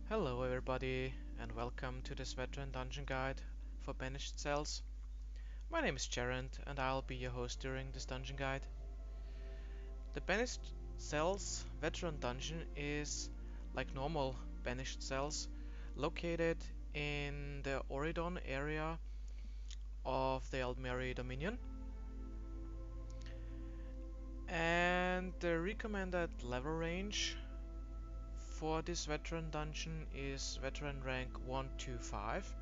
Hello everybody and welcome to this veteran dungeon guide for Banished Cells. My name is Geraint and I'll be your host during this dungeon guide. The Banished Cells veteran dungeon is, like normal Banished Cells, located in the Oridon area of the Aldmeri Dominion. And the recommended level range for this veteran dungeon is veteran rank 1 to 5,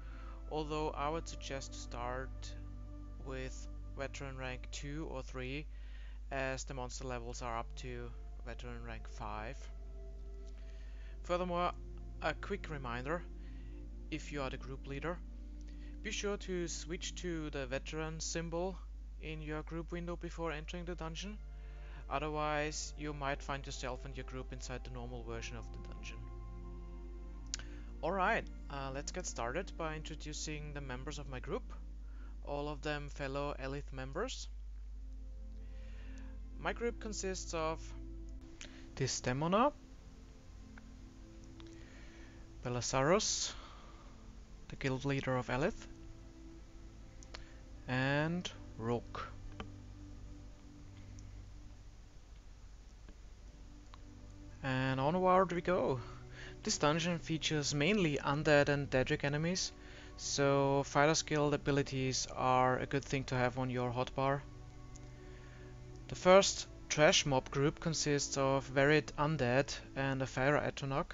although I would suggest to start with veteran rank 2 or 3 as the monster levels are up to veteran rank 5. Furthermore, a quick reminder, if you are the group leader, be sure to switch to the veteran symbol in your group window before entering the dungeon. Otherwise, you might find yourself and your group inside the normal version of the dungeon. Alright, let's get started by introducing the members of my group, all of them fellow Alith members. My group consists of Desdemona, Belisarius, the guild leader of Alith, and Rook. And onward we go. This dungeon features mainly undead and Daedric enemies, so fighter skill abilities are a good thing to have on your hotbar. The first trash mob group consists of varied undead and a fire addon.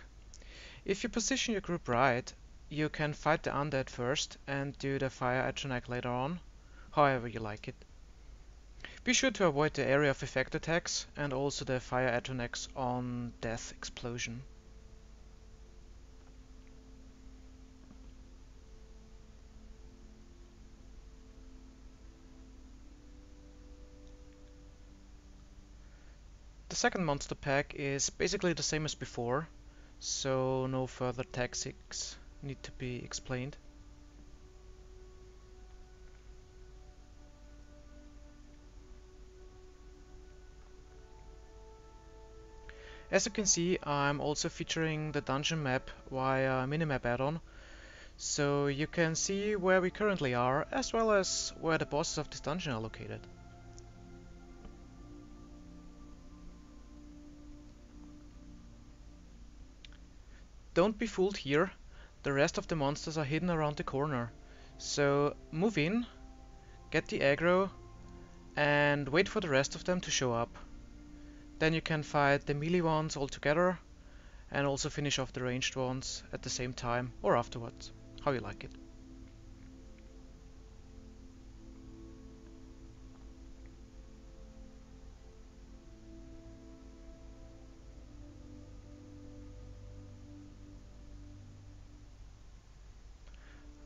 If you position your group right, you can fight the undead first and do the fire addon later on, however you like it. Be sure to avoid the area of effect attacks and also the fire addon on death explosion. The second monster pack is basically the same as before, so no further tactics need to be explained. As you can see, I'm also featuring the dungeon map via minimap add-on, so you can see where we currently are as well as where the bosses of this dungeon are located. Don't be fooled here, the rest of the monsters are hidden around the corner, so move in, get the aggro, and wait for the rest of them to show up. Then you can fight the melee ones all together and also finish off the ranged ones at the same time or afterwards, how you like it.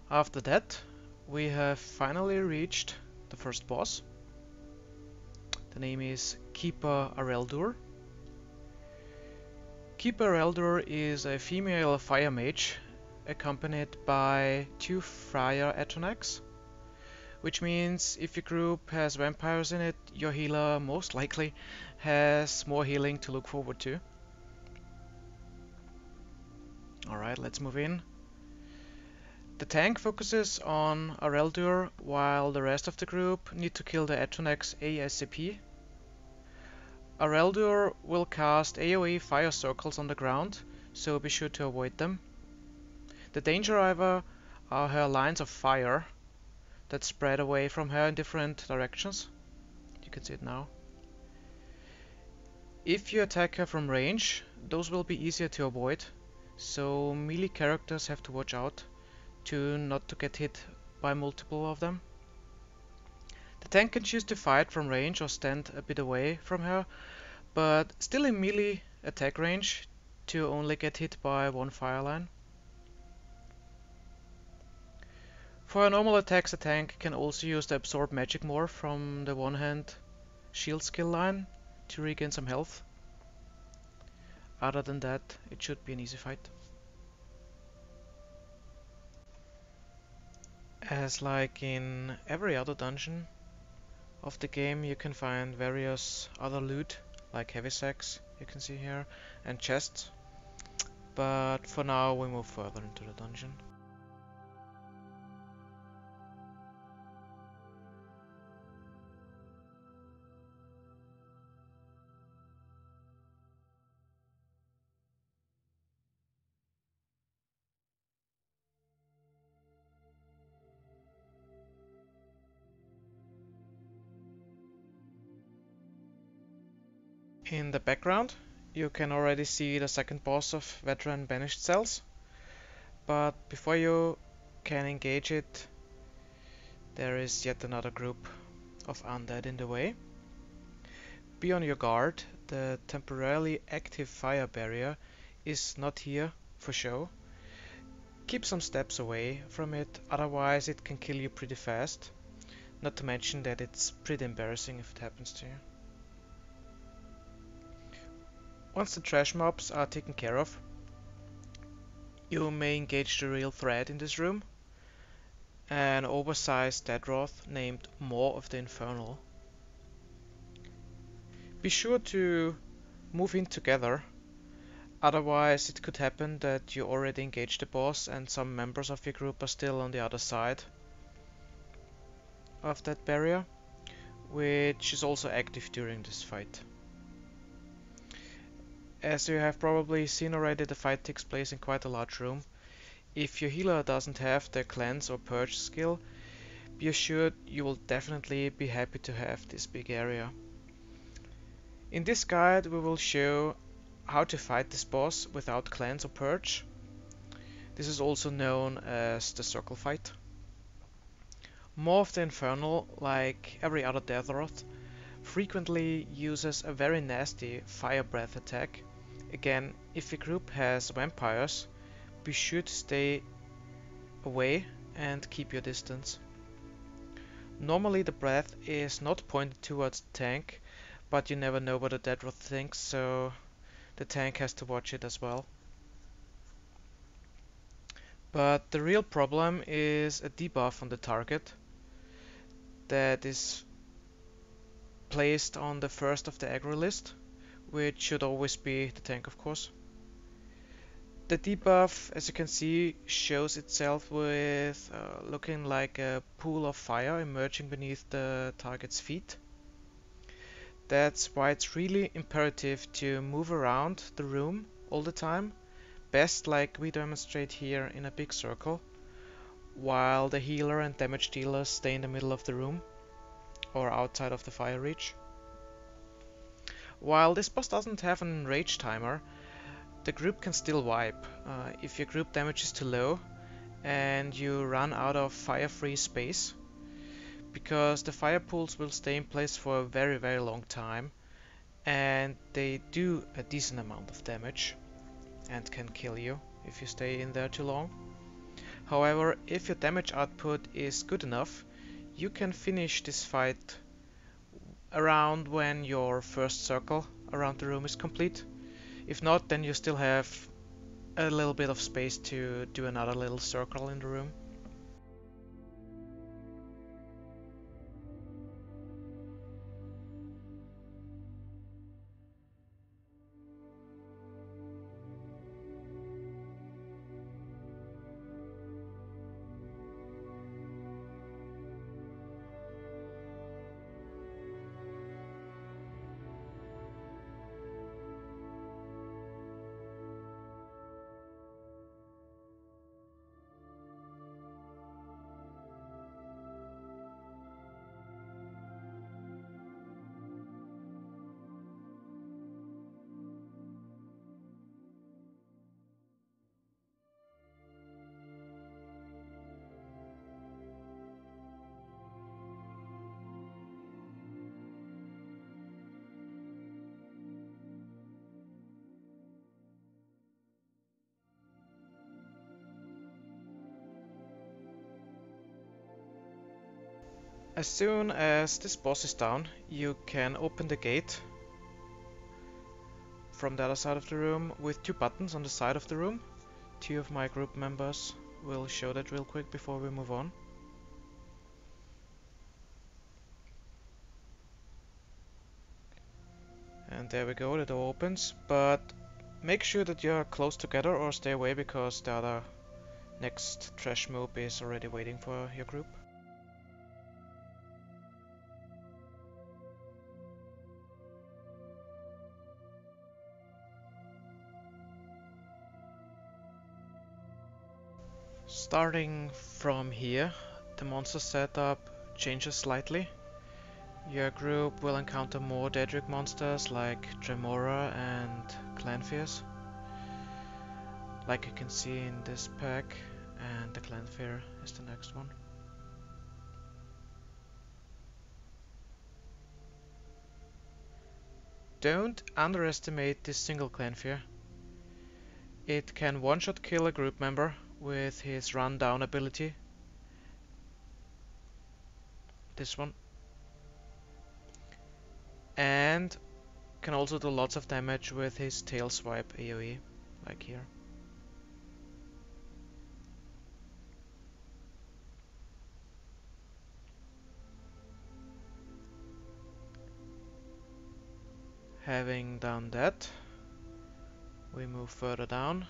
After that, we have finally reached the first boss. The name is Keeper Areldur. Keeper Areldur is a female fire mage accompanied by 2 fire addon, which means if your group has vampires in it, your healer most likely has more healing to look forward to. Alright, let's move in. The tank focuses on Areldur while the rest of the group need to kill the addon ASAP. Areldur will cast AoE fire circles on the ground, so be sure to avoid them. The danger driver are her lines of fire that spread away from her in different directions. You can see it now. If you attack her from range, those will be easier to avoid, so melee characters have to watch out to not to get hit by multiple of them. The tank can choose to fight from range or stand a bit away from her, but still in melee attack range to only get hit by 1 fire line. For her normal attacks, the tank can also use the absorb magic morph from the one hand shield skill line to regain some health. Other than that, it should be an easy fight. As like in every other dungeon of the game, you can find various other loot like heavy sacks, you can see here, and chests. but for now we move further into the dungeon. In the background, you can already see the second boss of veteran Banished Cells, but before you can engage it, there is yet another group of undead in the way. Be on your guard, the temporarily active fire barrier is not here for show. Keep some steps away from it, otherwise it can kill you pretty fast, not to mention that it's pretty embarrassing if it happens to you. Once the trash mobs are taken care of, you may engage the real threat in this room, an oversized deadroth named Maw of the Infernal. Be sure to move in together, otherwise it could happen that you already engaged the boss and some members of your group are still on the other side of that barrier, which is also active during this fight. As you have probably seen already, the fight takes place in quite a large room. If your healer doesn't have the cleanse or purge skill, be assured you will definitely be happy to have this big area. In this guide we will show how to fight this boss without cleanse or purge. This is also known as the circle fight. Maw of the Infernal, like every other Deathroth, frequently uses a very nasty fire breath attack. Again, if your group has vampires, be sure to stay away and keep your distance. Normally the breath is not pointed towards the tank, but you never know what a Deathroth thinks, so the tank has to watch it as well. But the real problem is a debuff on the target that is placed on the first of the aggro list, which should always be the tank, of course. The debuff, as you can see, shows itself with looking like a pool of fire emerging beneath the target's feet. That's why it's really imperative to move around the room all the time, best like we demonstrate here in a big circle, while the healer and damage dealers stay in the middle of the room or outside of the fire reach. While this boss doesn't have an enrage timer, the group can still wipe. If your group damage is too low and you run out of fire free space, because the fire pools will stay in place for a very long time and they do a decent amount of damage and can kill you if you stay in there too long. However, if your damage output is good enough, you can finish this fight around when your first circle around the room is complete. If not, then you still have a little bit of space to do another little circle in the room. As soon as this boss is down, you can open the gate from the other side of the room with two buttons on the side of the room. Two of my group members will show that real quick before we move on. And there we go, the door opens, but Make sure that you're close together or stay away because the other next trash mob is already waiting for your group. Starting from here, the monster setup changes slightly. Your group will encounter more Daedric monsters like Dremora and Clanfears, like you can see in this pack, and the Clanfear is the next one. Don't underestimate this single Clanfear. It can one-shot kill a group member with his run-down ability. This one. And can also do lots of damage with his tail swipe AoE, like here. Having done that, we move further down,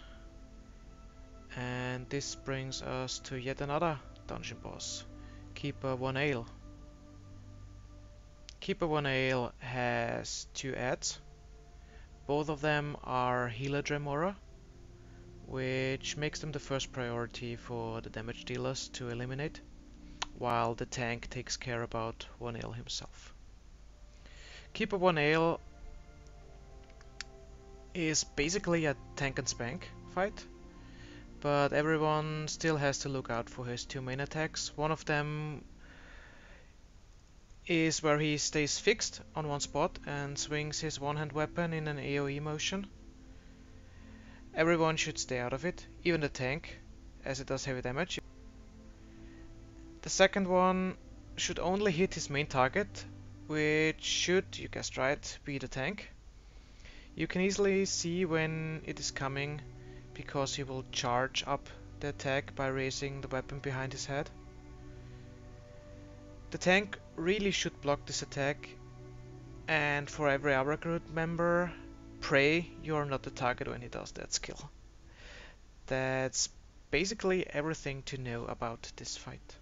and this brings us to yet another dungeon boss, Keeper 1 Ale. Keeper 1 Ale has 2 adds. Both of them are Healer Dremora, which makes them the first priority for the damage dealers to eliminate, while the tank takes care about 1 Ale himself. Keeper 1 Ale is basically a tank and spank fight, but everyone still has to look out for his 2 main attacks. One of them is where he stays fixed on one spot and swings his one-hand weapon in an AoE motion. Everyone should stay out of it, even the tank, as it does heavy damage. The second one should only hit his main target, which should, you guessed right, be the tank. You can easily see when it is coming, because he will charge up the attack by raising the weapon behind his head. The tank really should block this attack, and for every other group member, pray you're not the target when he does that skill. That's basically everything to know about this fight.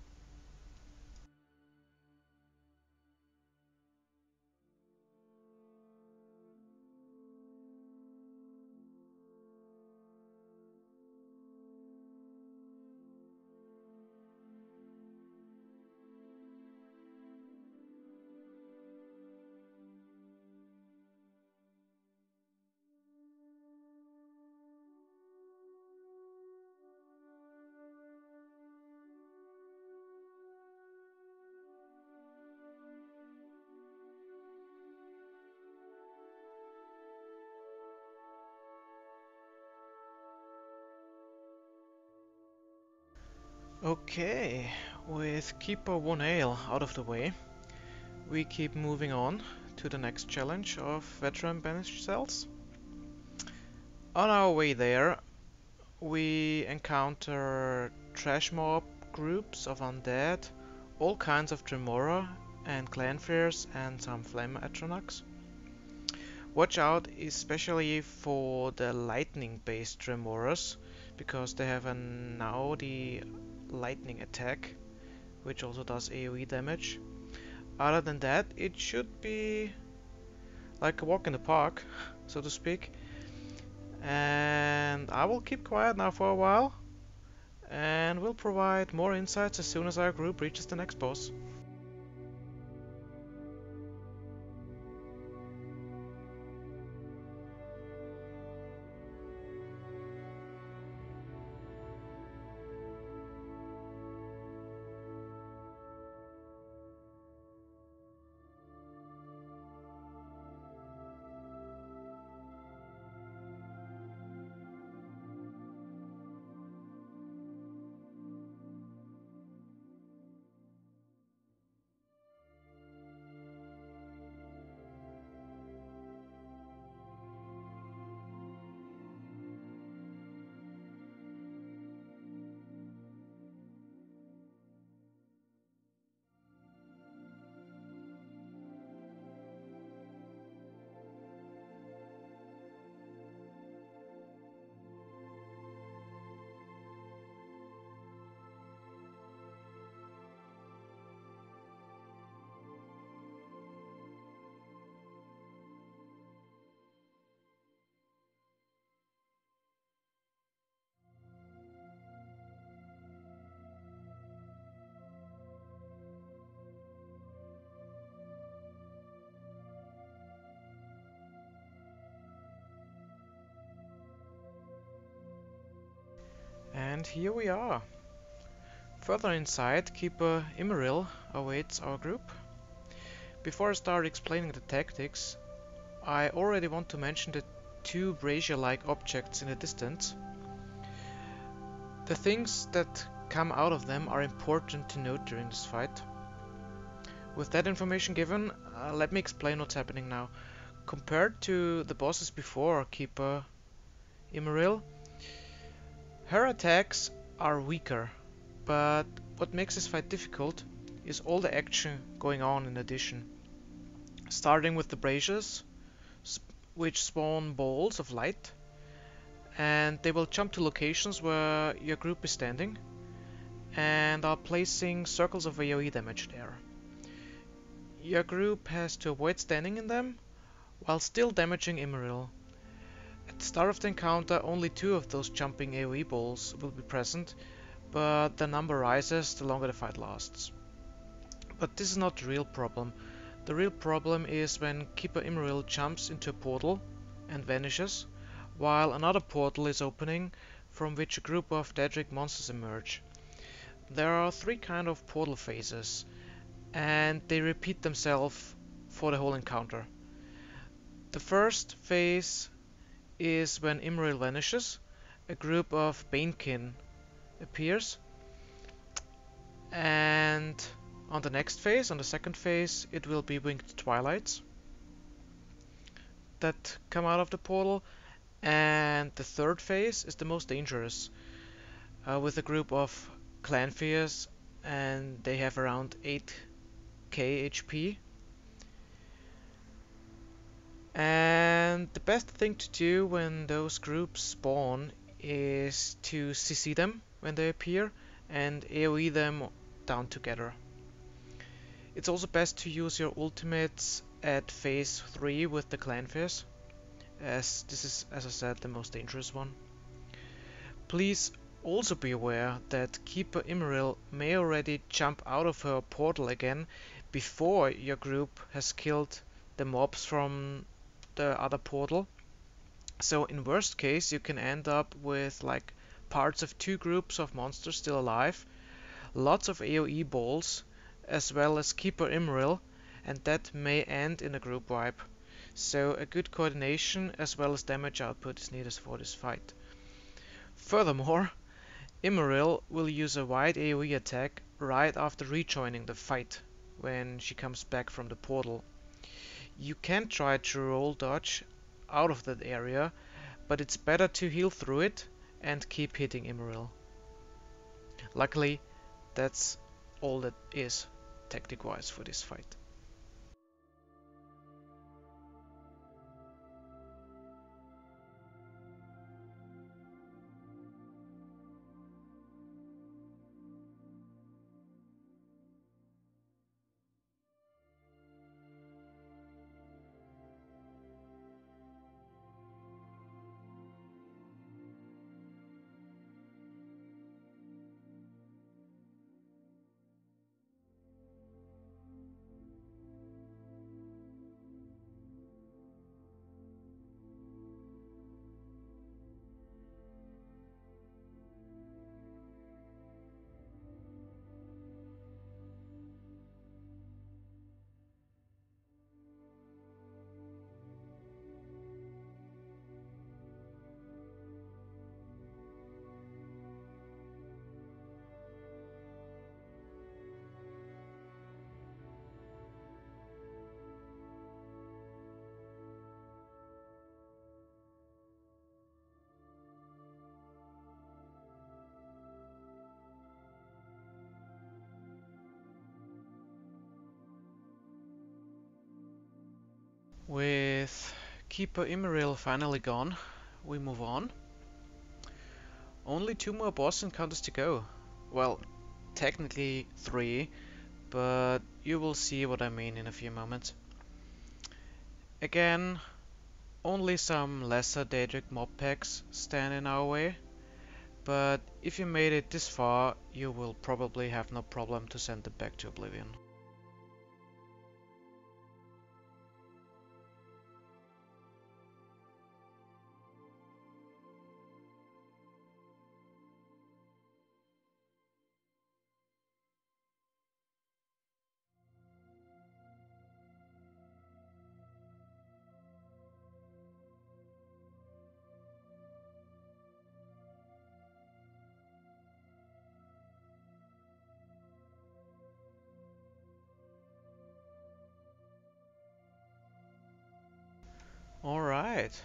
Okay, with Keeper 1 Ale out of the way, we keep moving on to the next challenge of veteran Banished Cells. On our way there, we encounter trash mob groups of undead, all kinds of Dremora and Clanfears and some Flame Atronachs. Watch out especially for the lightning based Dremoras, because they have now the lightning attack, which also does AoE damage. Other than that, it should be like a walk in the park, so to speak. And I will keep quiet now for a while, and we'll provide more insights as soon as our group reaches the next boss. And here we are. Further inside, Keeper Imril awaits our group. Before I start explaining the tactics, I already want to mention the two brazier-like objects in the distance. The things that come out of them are important to note during this fight. With that information given, let me explain what's happening now. Compared to the bosses before Keeper Imril, her attacks are weaker, but what makes this fight difficult is all the action going on in addition. Starting with the braziers, which spawn balls of light, and they will jump to locations where your group is standing and are placing circles of AoE damage there. Your group has to avoid standing in them while still damaging Imril. At the start of the encounter, only 2 of those jumping AoE balls will be present, but the number rises the longer the fight lasts. But this is not the real problem. The real problem is when Keeper Imril jumps into a portal and vanishes, while another portal is opening from which a group of Daedric monsters emerge. There are 3 kind of portal phases, and they repeat themselves for the whole encounter. The first phase is when Imril vanishes, a group of Banekin appears, and on the next phase, on the second phase, it will be Winged Twilights that come out of the portal, and the third phase is the most dangerous, with a group of Clanfears, and they have around 8k HP. And the best thing to do when those groups spawn is to CC them when they appear and AoE them down together. It's also best to use your ultimates at phase 3 with the Clanfears, as this is, as I said, the most dangerous one. Please also be aware that Keeper Imril may already jump out of her portal again before your group has killed the mobs from the other portal. So in worst case you can end up with like parts of 2 groups of monsters still alive, lots of AoE balls, as well as Keeper Imril, and that may end in a group wipe. So a good coordination as well as damage output is needed for this fight. Furthermore, Imril will use a wide AoE attack right after rejoining the fight when she comes back from the portal. You can try to roll dodge out of that area, but it's better to heal through it and keep hitting Imril. Luckily, that's all that is tactic wise for this fight. With Keeper Imril finally gone, we move on. Only 2 more boss encounters to go. Well, technically 3, but you will see what I mean in a few moments. Again, only some lesser Daedric mob packs stand in our way, but if you made it this far, you will probably have no problem to send them back to oblivion. Alright,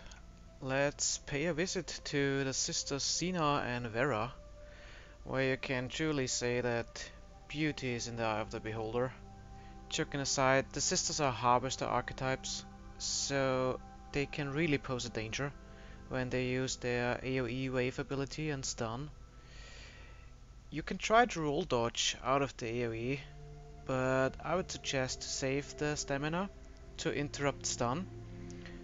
let's pay a visit to the sisters Sina and Vera, where you can truly say that beauty is in the eye of the beholder. Joking aside, the sisters are harvester archetypes, so they can really pose a danger when they use their AoE wave ability and stun. You can try to roll dodge out of the AoE, but I would suggest to save the stamina to interrupt stun,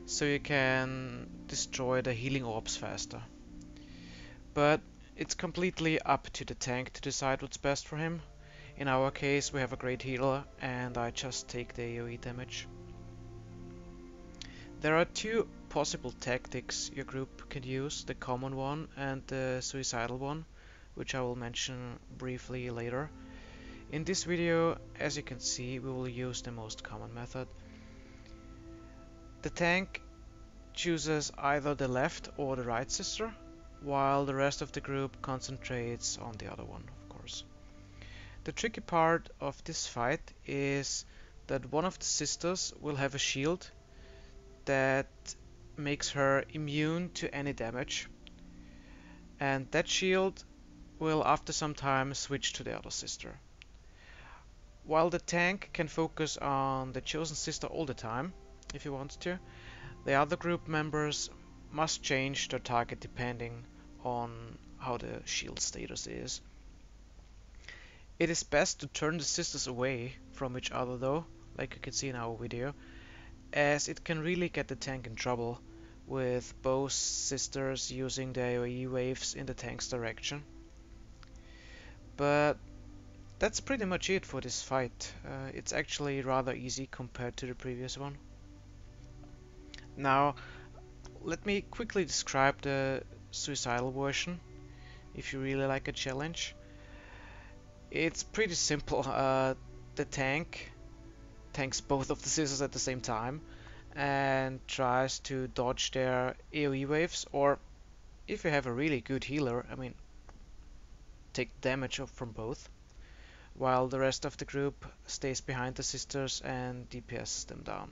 so you can destroy the healing orbs faster. But it's completely up to the tank to decide what's best for him. In our case, we have a great healer, and I just take the AoE damage. There are two possible tactics your group can use, the common one and the suicidal one, which I will mention briefly later. In this video, as you can see, we will use the most common method. The tank chooses either the left or the right sister, while the rest of the group concentrates on the other one, of course. The tricky part of this fight is that one of the sisters will have a shield that makes her immune to any damage, and that shield will after some time switch to the other sister. While the tank can focus on the chosen sister all the time, if he wants to, the other group members must change their target depending on how the shield status is. It is best to turn the sisters away from each other though, like you can see in our video, as it can really get the tank in trouble with both sisters using the AoE waves in the tank's direction. But that's pretty much it for this fight. It's actually rather easy compared to the previous one. Now, let me quickly describe the suicidal version, if you really like a challenge. It's pretty simple. The tanks both of the sisters at the same time and tries to dodge their AoE waves, or if you have a really good healer, take damage from both, while the rest of the group stays behind the sisters and DPS them down.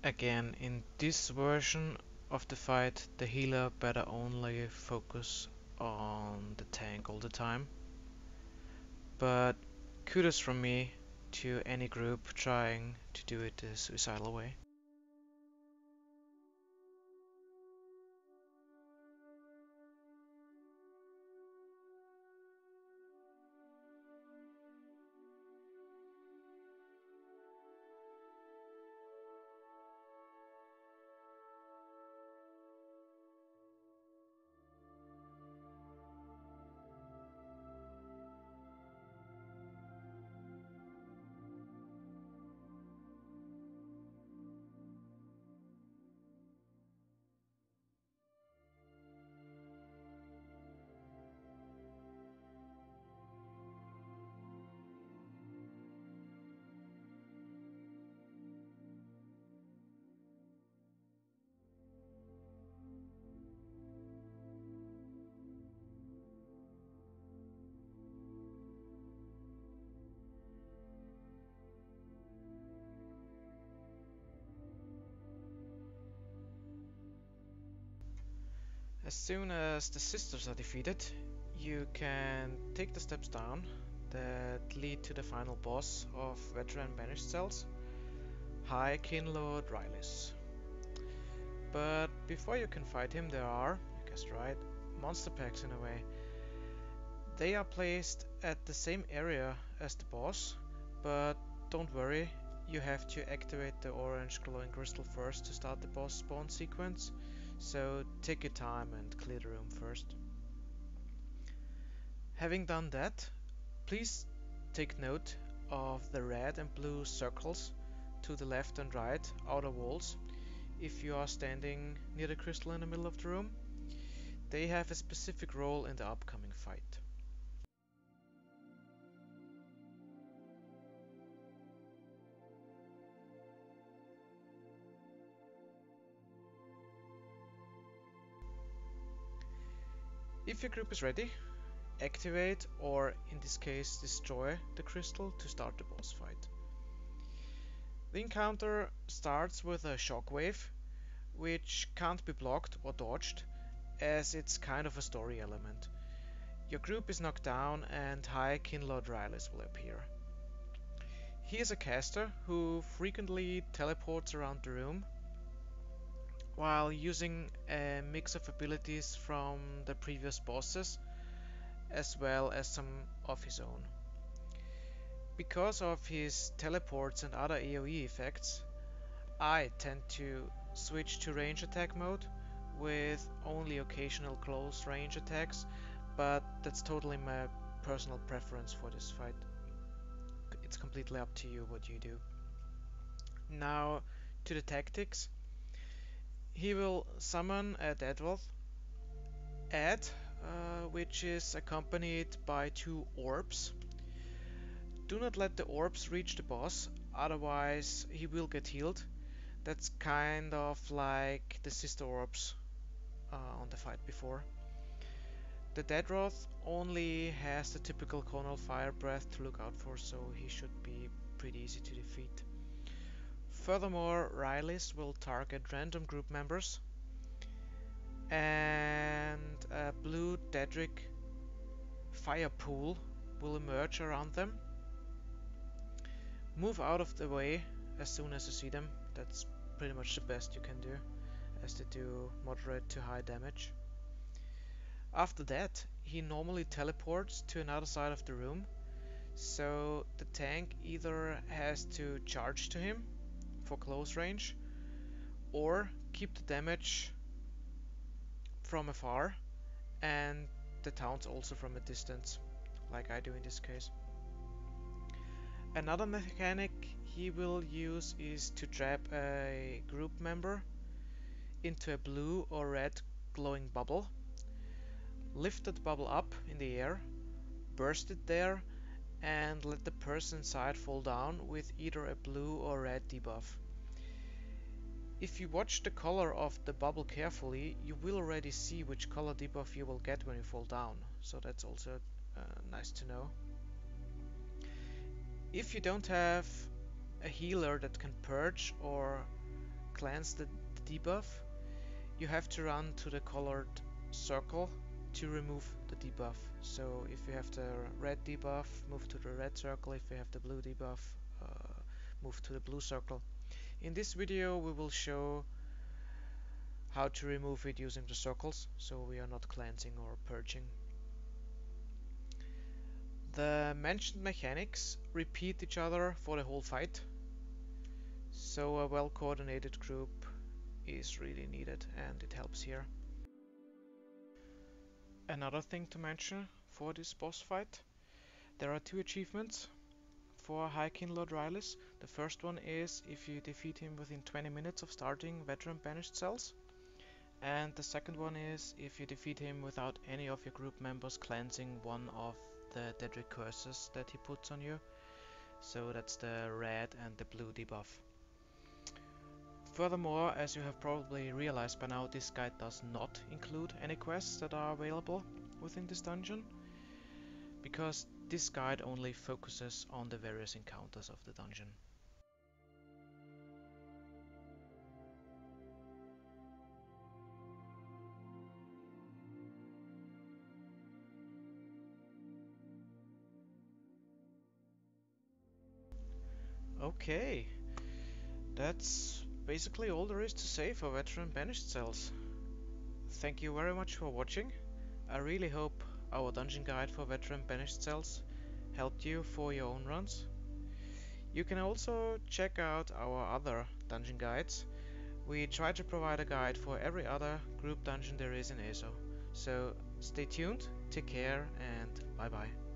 Again, in this version of the fight, the healer better only focus on the tank all the time. But kudos from me to any group trying to do it the suicidal way. As soon as the sisters are defeated, you can take the steps down that lead to the final boss of veteran Banished Cells, High Kin Lord Rylys. But before you can fight him, there are, you guessed right, monster packs in a way. They are placed at the same area as the boss, but don't worry, you have to activate the orange glowing crystal first to start the boss spawn sequence. So take your time and clear the room first. Having done that, please take note of the red and blue circles to the left and right outer walls. If you are standing near the crystal in the middle of the room, they have a specific role in the upcoming fight. If your group is ready, activate, or in this case destroy the crystal to start the boss fight. The encounter starts with a shockwave, which can't be blocked or dodged, as it's kind of a story element. Your group is knocked down and High Kinlord Rylith will appear. He is a caster who frequently teleports around the room while using a mix of abilities from the previous bosses as well as some of his own. Because of his teleports and other AoE effects, I tend to switch to range attack mode with only occasional close range attacks, but that's totally my personal preference for this fight. It's completely up to you what you do. Now to the tactics. He will summon a Deadwolf, which is accompanied by 2 orbs. Do not let the orbs reach the boss, otherwise he will get healed. That's kind of like the sister orbs on the fight before. The Deadwolf only has the typical Conal Fire Breath to look out for, so he should be pretty easy to defeat. Furthermore, Rylith will target random group members, and a blue Daedric fire pool will emerge around them. Move out of the way as soon as you see them. That's pretty much the best you can do, as they do moderate to high damage. After that, he normally teleports to another side of the room, so the tank either has to charge to him for close range or keep the damage from afar and the taunts also from a distance, like I do in this case. Another mechanic he will use is to trap a group member into a blue or red glowing bubble. Lift that bubble up in the air, burst it there, and let the person inside fall down with either a blue or red debuff. If you watch the color of the bubble carefully, you will already see which color debuff you will get when you fall down, so that's also nice to know. If you don't have a healer that can purge or cleanse the debuff, you have to run to the colored circle to remove the debuff. So if you have the red debuff, move to the red circle. If you have the blue debuff, move to the blue circle. In this video we will show how to remove it using the circles, so we are not cleansing or purging. The mentioned mechanics repeat each other for the whole fight, so a well coordinated group is really needed, and it helps here. Another thing to mention for this boss fight, there are 2 achievements for High Kinlord Rylith. The first one is if you defeat him within 20 minutes of starting veteran Banished Cells, and the second one is if you defeat him without any of your group members cleansing one of the Daedric curses that he puts on you. So that's the red and the blue debuff. Furthermore, as you have probably realized by now, this guide does not include any quests that are available within this dungeon, because this guide only focuses on the various encounters of the dungeon. Okay, that's basically all there is to say for veteran Banished Cells. Thank you very much for watching. I really hope our dungeon guide for veteran Banished Cells helped you for your own runs. You can also check out our other dungeon guides. We try to provide a guide for every other group dungeon there is in ESO. So stay tuned, take care, and bye bye.